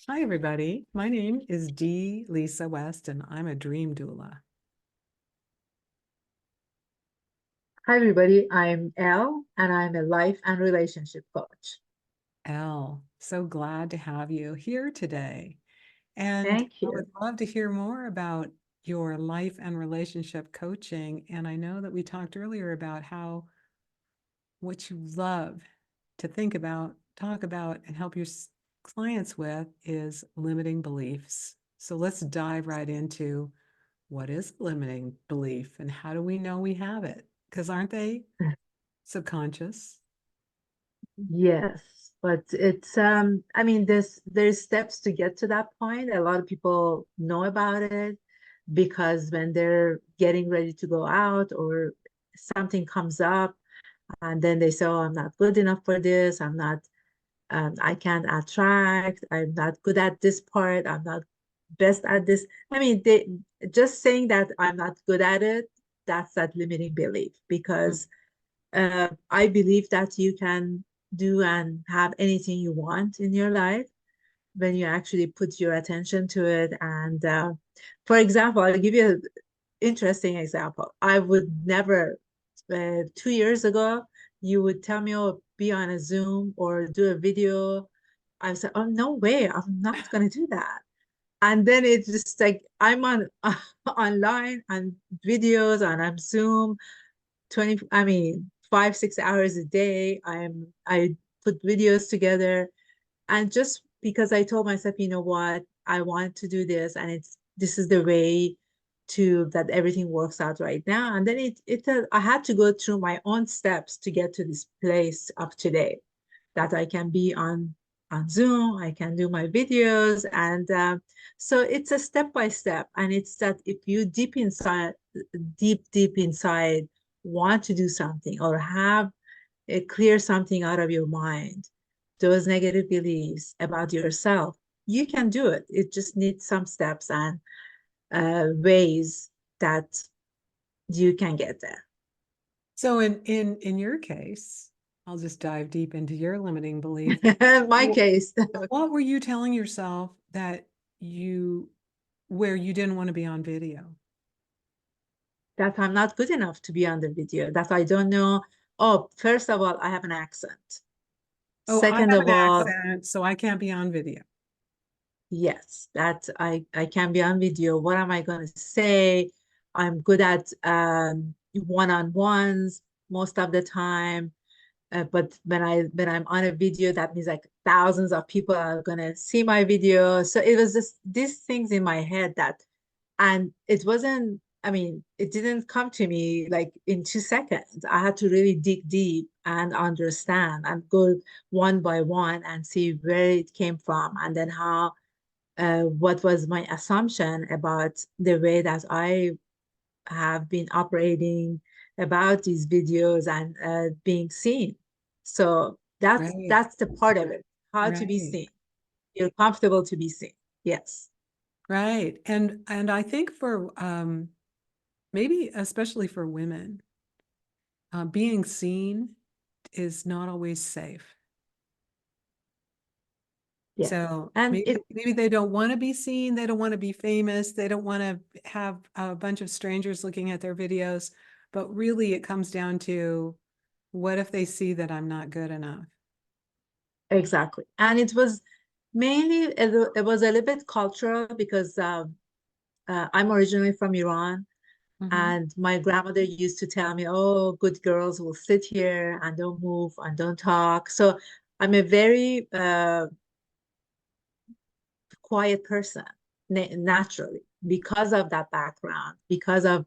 Hi, everybody. My name is D. Lisa West, and I'm a dream doula. Hi, everybody. I'm Elle, and I'm a life and relationship coach. Elle, so glad to have you here today. And Thank I would you. love to hear more about your life and relationship coaching. And I know that we talked earlier about how what you love to think about, talk about, and help your clients with is limiting beliefs. So let's dive right into what is limiting belief and how do we know we have it? Because aren't they subconscious? Yes, but I mean, there's steps to get to that point. A lot of people know about it because when they're getting ready to go out or something comes up, and then they say, "Oh, I'm not good enough for this. I can't attract. I'm not good at this part. I'm not best at this." I mean, they just saying that I'm not good at it, that's that limiting belief because I believe that you can do and have anything you want in your life when you actually put your attention to it. And for example, I'll give you an interesting example. I would never, 2 years ago, you would tell me, oh, be on a Zoom or do a video. I said, oh, no way, I'm not going to do that. And then it's just like I'm on online and videos and I'm Zoom 20, I mean, 5, 6 hours a day. I put videos together. And just because I told myself, you know what, I want to do this, and this is the way to that everything works out right now. And then I had to go through my own steps to get to this place of today that I can be on Zoom, I can do my videos, and so it's a step by step. And it's that if you deep inside, want to do something or have clear something out of your mind, those negative beliefs about yourself, you can do it. It just needs some steps and ways that you can get there. So in your case, I'll just dive deep into your limiting belief. My Wh- case, What were you telling yourself that you where you didn't want to be on video? that I'm not good enough to be on the video, that I don't know. Oh, first of all, I have an accent. Oh, I Second have of an all, accent, so I can't be on video. yes, that I can be on video. What am I going to say? I'm good at one-on-ones most of the time. But when I'm on a video, that means like thousands of people are gonna see my video. So it was just these things in my head and it wasn't. I mean, it didn't come to me like in 2 seconds. I had to really dig deep and understand and go one by one and see where it came from and then what was my assumption about the way that I have been operating about these videos and being seen. So that's Right, that's the part of it, how to be right, seen. Feel comfortable to be seen. Yes, right. And I think for maybe especially for women, being seen is not always safe. yes. So And maybe they don't want to be seen, they don't want to be famous, they don't want to have a bunch of strangers looking at their videos, but really it comes down to what if they see that I'm not good enough? exactly. And it was mainly it was a little bit cultural because I'm originally from Iran. Mhm. And my grandmother used to tell me, oh, good girls will sit here and don't move and don't talk. So I'm a very quiet person naturally because of that background, because of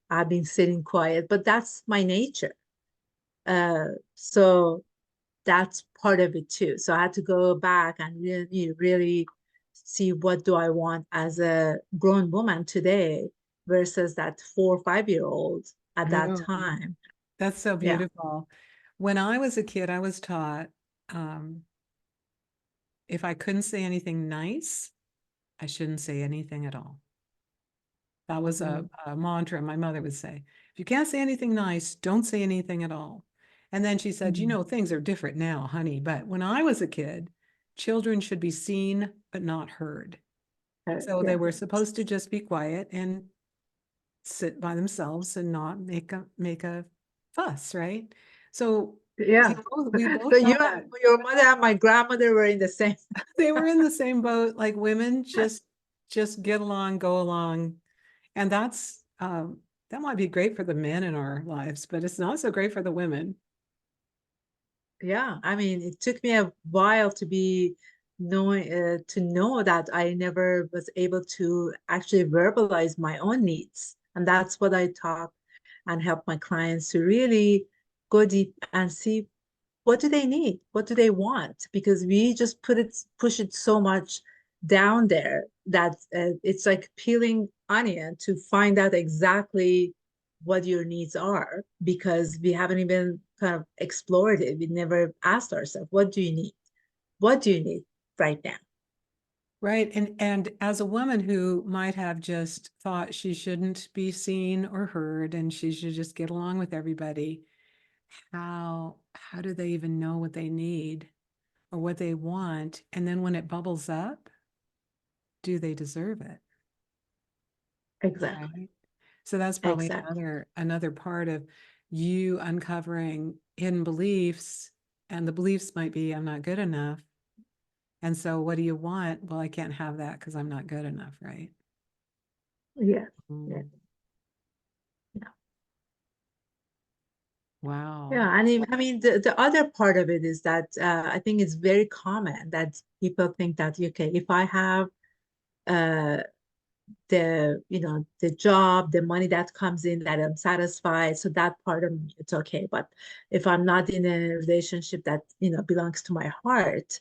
I've been sitting quiet, but that's my nature. So that's part of it too. So I had to go back and really see what do I want as a grown woman today versus that 4 or 5 year old at that Oh, time. that's so Yeah. beautiful. When I was a kid, I was taught um, if I couldn't say anything nice, I shouldn't say anything at all. That was Mm. a mantra my mother would say. If you can't say anything nice, don't say anything at all. And then she said, Mm. things are different now, honey. But when I was a kid, children should be seen but not heard. So they Yeah, were supposed to just be quiet and sit by themselves and not make a fuss, right? So yeah. we both So got that. your mother and my grandmother were in the same. They were in the same boat. Like women just get along, go along, and that might be great for the men in our lives, but it's not so great for the women. Yeah, I mean, it took me a while to be knowing to know that I never was able to actually verbalize my own needs, and that's what I talk and help my clients to really go deep and see what do they need, what do they want, because we just push it so much down there that it's like peeling onion to find out exactly what your needs are, because we haven't even kind of explored it. We never asked ourselves, what do you need? What do you need right now? Right. And as a woman who might have just thought she shouldn't be seen or heard and she should just get along with everybody, how do they even know what they need or what they want? And then when it bubbles up, do they deserve it? Exactly. Right. So that's probably Exactly. another part of you uncovering hidden beliefs. And the beliefs might be, I'm not good enough. And so what do you want? Well, I can't have that because I'm not good enough, right? Yeah. Yeah. Mm. Yeah. Wow. Yeah, I mean, the other part of it is that I think it's very common that people think that, okay, if I have uh, the job, the money that comes in, that I'm satisfied, so that part of me, it's okay. But if I'm not in a relationship that, belongs to my heart,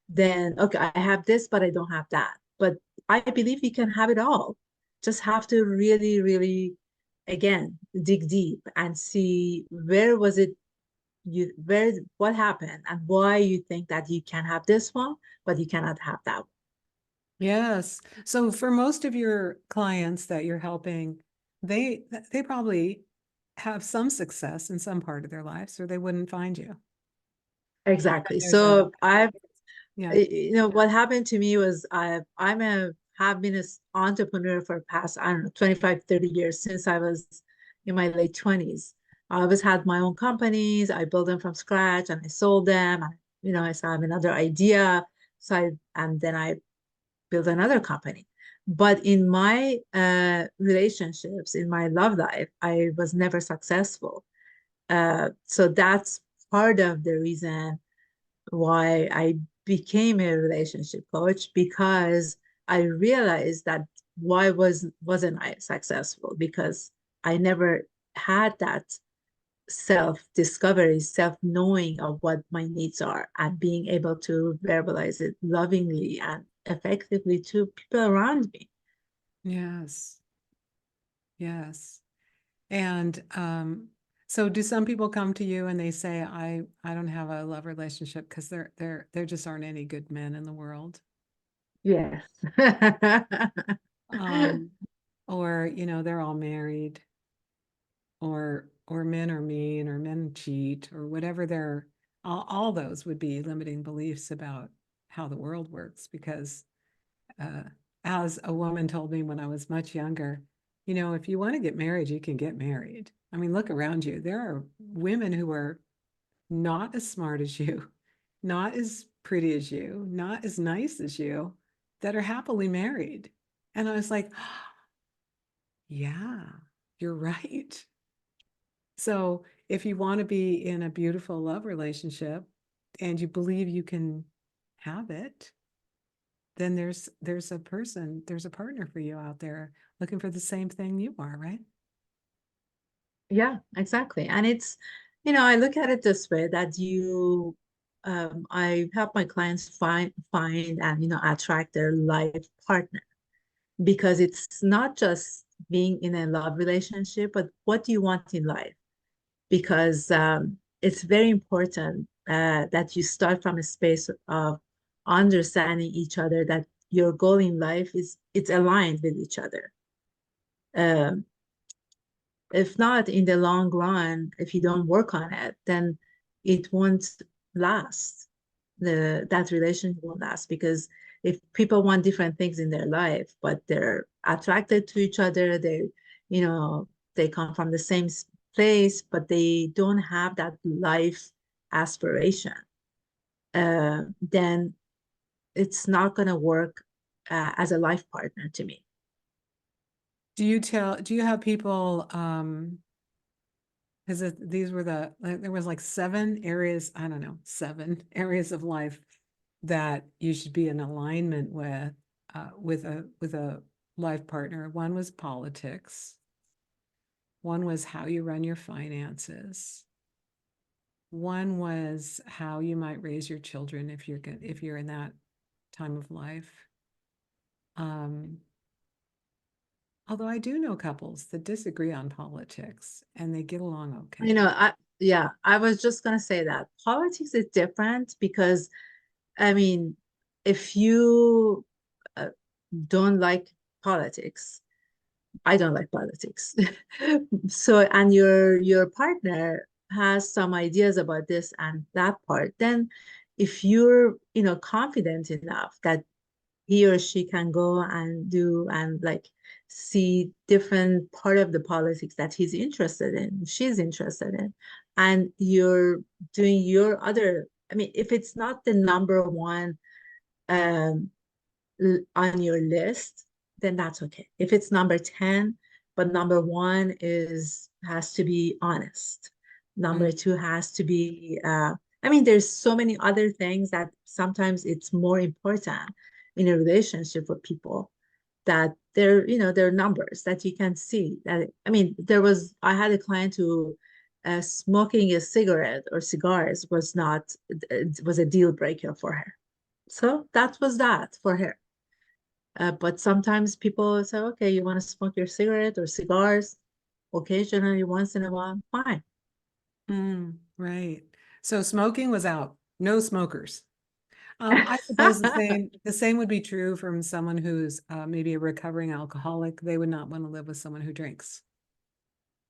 then okay, I have this, but I don't have that. But I believe you can have it all. Just have to really, really, again, dig deep and see where was it where what happened and why you think that you can have this one, but you cannot have that one. Yes. So for most of your clients that you're helping, they probably have some success in some part of their lives or they wouldn't find you. And Exactly. there's a So I've yeah. what happened to me was I'm a have been an entrepreneur for past, I don't know, 25, 30 years since I was in my late 20s. I always had my own companies. I built them from scratch and I sold them. And, I saw another idea. And then I built another company. But in my relationships, in my love life, I was never successful. So that's part of the reason why I became a relationship coach, because I realized that why wasn't I successful? Because I never had that self-discovery, self-knowing of what my needs are and being able to verbalize it lovingly and effectively to people around me. Yes. Yes. And so do some people come to you and they say, I don't have a love relationship because there just aren't any good men in the world. Yes. Um, or, they're all married, or men are mean, or men cheat, or whatever all those would be limiting beliefs about how the world works. Because uh, as a woman told me when I was much younger, if you want to get married, you can get married. I mean, look around you. There are women who are not as smart as you, not as pretty as you, not as nice as you, that are happily married. And I was like, yeah, you're right. So if you want to be in a beautiful love relationship and you believe you can have it, then there's a partner for you out there looking for the same thing you are, right? Yeah, exactly. And I look at it this way that I help my clients find and, attract their life partner, because it's not just being in a love relationship, but what do you want in life? Because it's very important that you start from a space of understanding each other, that your goal in life it's aligned with each other. Um, if not, in the long run, if you don't work on it, then it won't last. that relationship won't last, because if people want different things in their life, but they're attracted to each other, you know, they come from the same place, but they don't have that life aspiration, then it's not going to work as a life partner to me. Do you have people, because these were there was like 7 areas, I don't know, 7 areas of life that you should be in alignment with a life partner. One was politics. One was how you run your finances. One was how you might raise your children if you're in that time of life. Although I do know couples that disagree on politics and they get along okay. Yeah, I was just going to say that politics is different because, I mean, if you don't like politics, I don't like politics. So, and your partner has some ideas about this and that part, then if you're, confident enough that he or she can go and do and like see different part of the politics that he's interested in, she's interested in, and you're doing your other, I mean, if it's not the number one um on your list, then that's okay. If it's number 10, but number one has to be honest. Mm. Number two has to be, I mean, there's so many other things that sometimes it's more important in a relationship with people, that they're numbers that you can see. That, I mean, I had a client who smoking a cigarette or cigars was a deal breaker for her. So that was that for her. But sometimes people say, okay, you want to smoke your cigarette or cigars occasionally, once in a while, fine. Right. So smoking was out. No smokers. I suppose the same would be true from someone who's maybe a recovering alcoholic. They would not want to live with someone who drinks,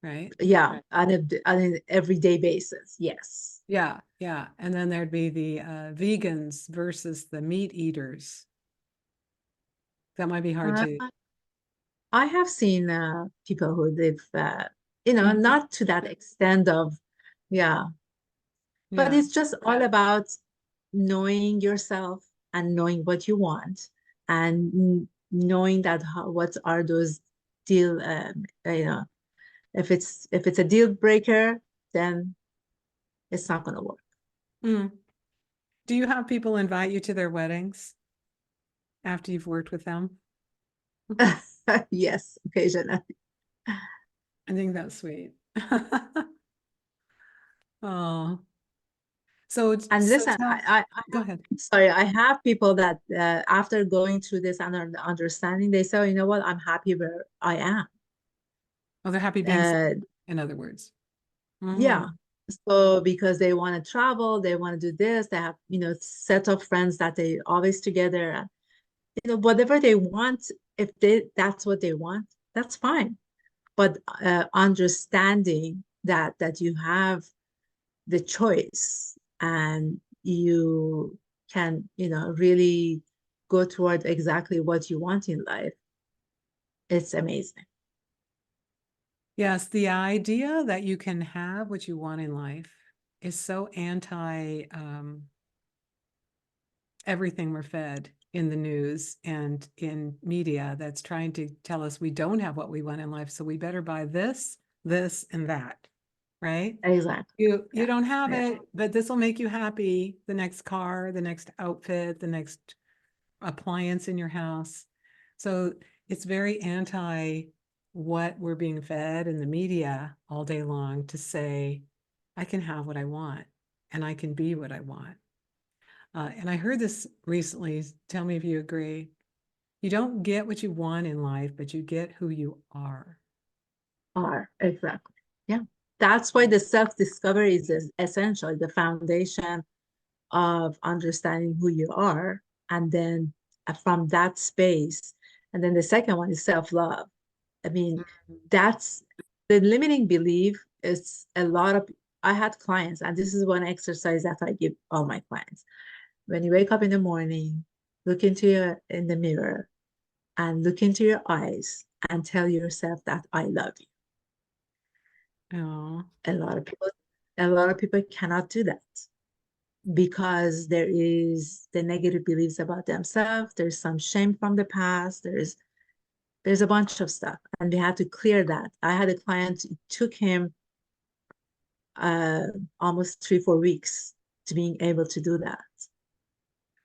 right? Yeah, on an everyday basis, yes. Yeah, yeah. And then there'd be the vegans versus the meat eaters. That might be hard Uh, to. I have seen people who live, Mhm. not to that extent of, yeah, but Yeah. it's just all about knowing yourself and knowing what you want, and knowing that what are those deal, if it's a deal breaker, then it's not going to work. Mm. Do you have people invite you to their weddings after you've worked with them? Yes, occasionally. I think that's sweet. Oh, And so listen, tell, I go ahead. sorry, I have people that after going through this and understanding, they say, "Oh, you know what, I'm happy where I am." Oh, they're happy being Uh, single, in other words. yeah. Mm. So because they want to travel, they want to do this, they have, set of friends that they always together, whatever they want, if that's what they want, that's fine. But understanding that you have the choice, and you can, really go toward exactly what you want in life, it's amazing. Yes, the idea that you can have what you want in life is so anti everything we're fed in the news and in media that's trying to tell us we don't have what we want in life, so we better buy this, this, and that, right? Exactly. You Yeah. don't have Yeah. it, but this will make you happy. The next car, the next outfit, the next appliance in your house. So it's very anti what we're being fed in the media all day long to say, I can have what I want and I can be what I want. And I heard this recently. Tell me if you agree. You don't get what you want in life, but you get who you are. Are exactly. Yeah. That's why the self-discovery is essential, the foundation of understanding who you are. And then from that space, and then the second one is self-love. I mean, that's the limiting belief. Is a lot of, I had clients, and this is one exercise that I give all my clients. when you wake up in the morning, look in the mirror and look into your eyes and tell yourself that I love you. Oh, A lot of people, a lot of people cannot do that because there is the negative beliefs about themselves. There's some shame from the past. There's a bunch of stuff, and we have to clear that. I had a client, it took him uh, almost 3, 4 weeks to being able to do that.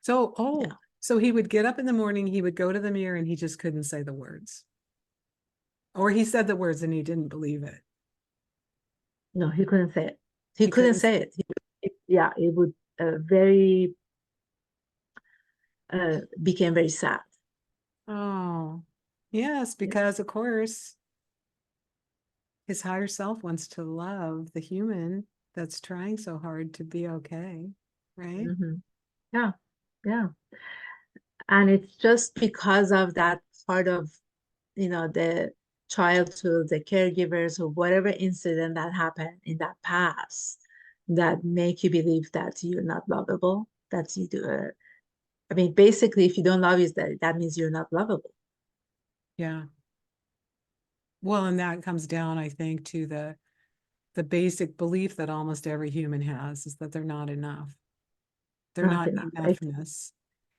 so, Yeah. so he would get up in the morning, he would go to the mirror and he just couldn't say the words. Or he said the words and he didn't believe it. No, he couldn't say it. He He couldn't couldn't. say it. Yeah, it would very became very sad. Oh, yes, because of course his higher self wants to love the human that's trying so hard to be okay, right? Mhm. Yeah, yeah. And it's just because of that part of, the childhood, the caregivers, or whatever incident that happened in that past that make you believe that you're not lovable, that you do. I mean, basically, if you don't love yourself, that means you're not lovable. Yeah. Well, and that comes down, I think, to the basic belief that almost every human has is that they're not enough. They're Not not enough. enoughness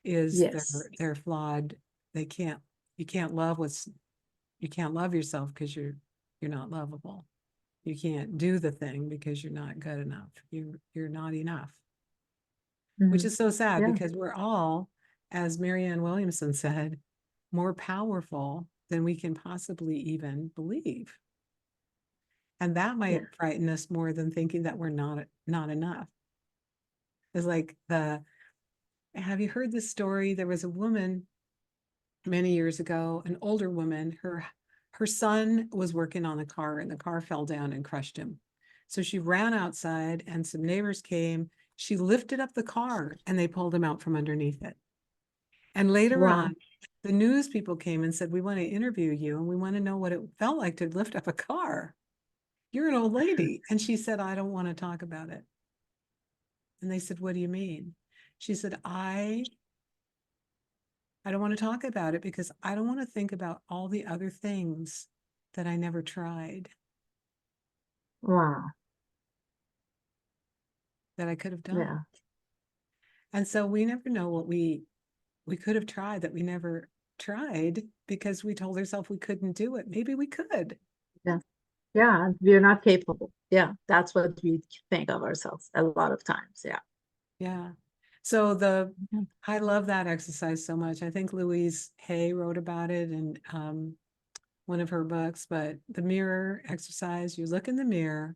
is Yes. they're flawed. They can't you can't love what's you can't love yourself because you're not lovable. You can't do the thing because you're not good enough. You're not enough, which Mhm. is so sad Yeah. because we're all, as Marianne Williamson said, more powerful than we can possibly even believe. And that Yeah. might frighten us more than thinking that we're not enough. It's like have you heard this story? There was a woman many years ago, an older woman, her son was working on the car and the car fell down and crushed him. So she ran outside and some neighbors came. She lifted up the car and they pulled him out from underneath it. And later Wow. on, the news people came and said, "We want to interview you and we want to know what it felt like to lift up a car. You're an old lady." And she said, "I don't want to talk about it." And they said, "What do you mean?" She said, I don't want to talk about it because I don't want to think about all the other things that I never tried Wow. that I could have done." Yeah. And so we never know what we could have tried that we never tried because we told ourselves we couldn't do it. Maybe we could. Yeah. Yeah. We're not capable. Yeah. That's what we think of ourselves a lot of times. Yeah. Yeah. So I love that exercise so much. I think Louise Hay wrote about it in one of her books, but the mirror exercise, you look in the mirror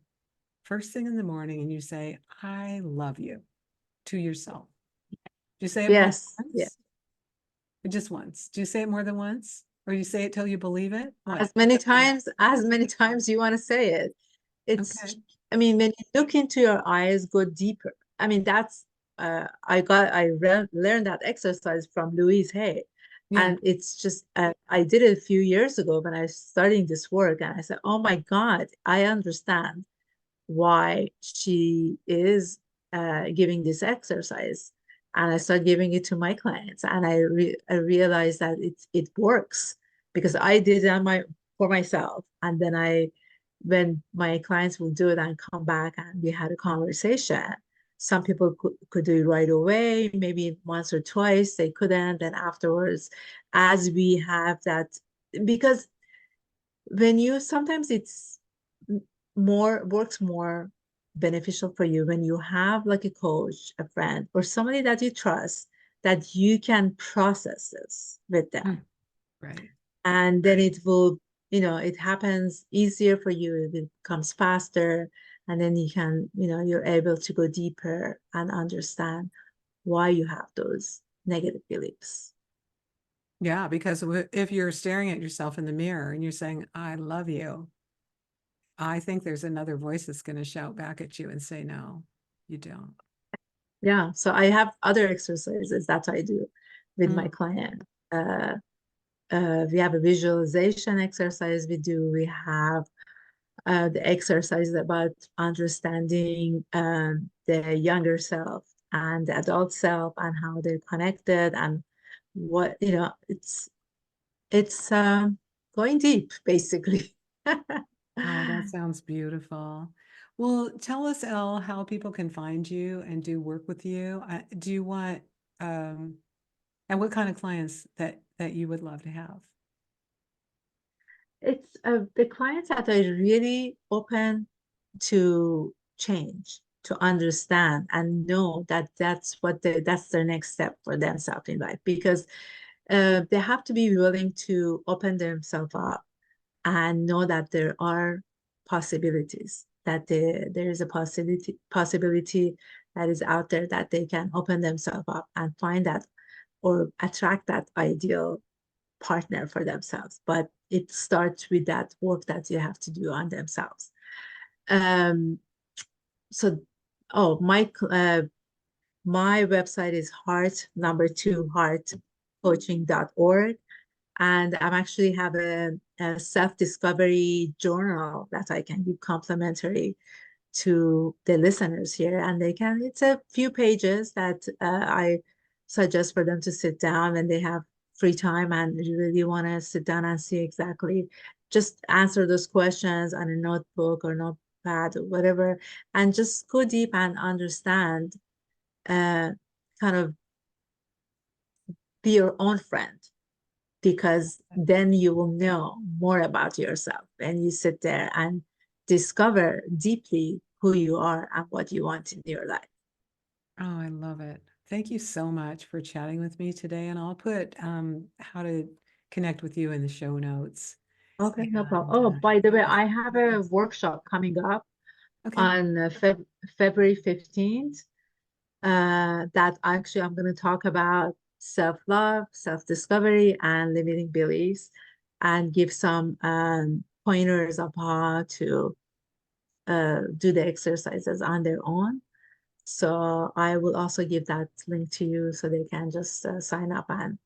first thing in the morning and you say, "I love you," to yourself. Do you say it more than Yes. Yeah. once? Or just once? Do you say it more than once? Or you say it till you believe it? What? As many times you want to say it. Okay. It's, I mean, when you look into your eyes, go deeper. I mean, that's, learned that exercise from Louise Hay. Yeah. And it's just, I did it a few years ago when I was studying this work. And I said, oh my God, I understand why she is giving this exercise. And I started giving it to my clients, and I realized that it works because I did it for myself, and then when my clients will do it and come back and we had a conversation. Some people could do it right away, maybe once or twice they couldn't, and afterwards, as we have that, because when you sometimes it's more works more beneficial for you when you have like a coach, a friend, or somebody that you trust, that you can process this with them, Mm. Right. and then it will, it happens easier for you, it becomes faster, and then you can, you're able to go deeper and understand why you have those negative beliefs. Yeah, because if you're staring at yourself in the mirror and you're saying, "I love you," I think there's another voice that's going to shout back at you and say, "No, you don't." Yeah, so I have other exercises that I do with my Mm. client. We have a visualization exercise we do. We have the exercise about understanding the younger self. and the adult self and how they're connected and what, it's going deep, basically. Oh, that sounds beautiful. Well, tell us, Elle, how people can find you and do work with you. Do you want, um, and what kind of clients that you would love to have? It's the clients that are really open to change, to understand and know that that's their next step for themselves in life, because they have to be willing to open themselves up and know that there are possibilities, that there is a possibility that is out there, that they can open themselves up and find that or attract that ideal partner for themselves. But it starts with that work that you have to do on themselves. Um, so, oh, my website is heartcoaching.org. And I'm actually have a self-discovery journal that I can give complimentary to the listeners here. And it's a few pages that I suggest for them to sit down when they have free time and really want to sit down and see exactly, just answer those questions on a notebook or notepad or whatever, and just go deep and understand, uh, kind of be your own friend, because then you will know more about yourself and you sit there and discover deeply who you are and what you want in your life. Oh, I love it. Thank you so much for chatting with me today. And I'll put how to connect with you in the show notes. Okay, no problem. And Oh, by the way, if- I have a workshop coming up okay. on February 15th, that actually I'm going to talk about self-love, self-discovery, and limiting beliefs, and give some pointers of how to do the exercises on their own. So I will also give that link to you so they can just sign up and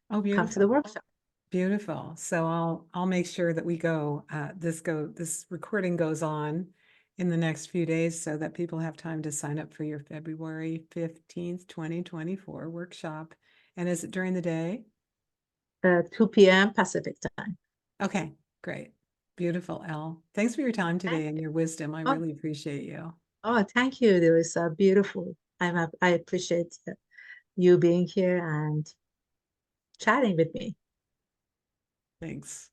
Oh, come to the beautiful. workshop. Beautiful. So I'll make sure that we go this recording goes on in the next few days so that people have time to sign up for your February 15th, 2024 workshop. And is it during the day? 2 p.m. Pacific time. Okay, great. Beautiful, Elle. Thanks for your time Thank today and you. your wisdom. I Oh, really appreciate you. thank you, Delisa. Beautiful. I appreciate you being here and chatting with me. Thanks.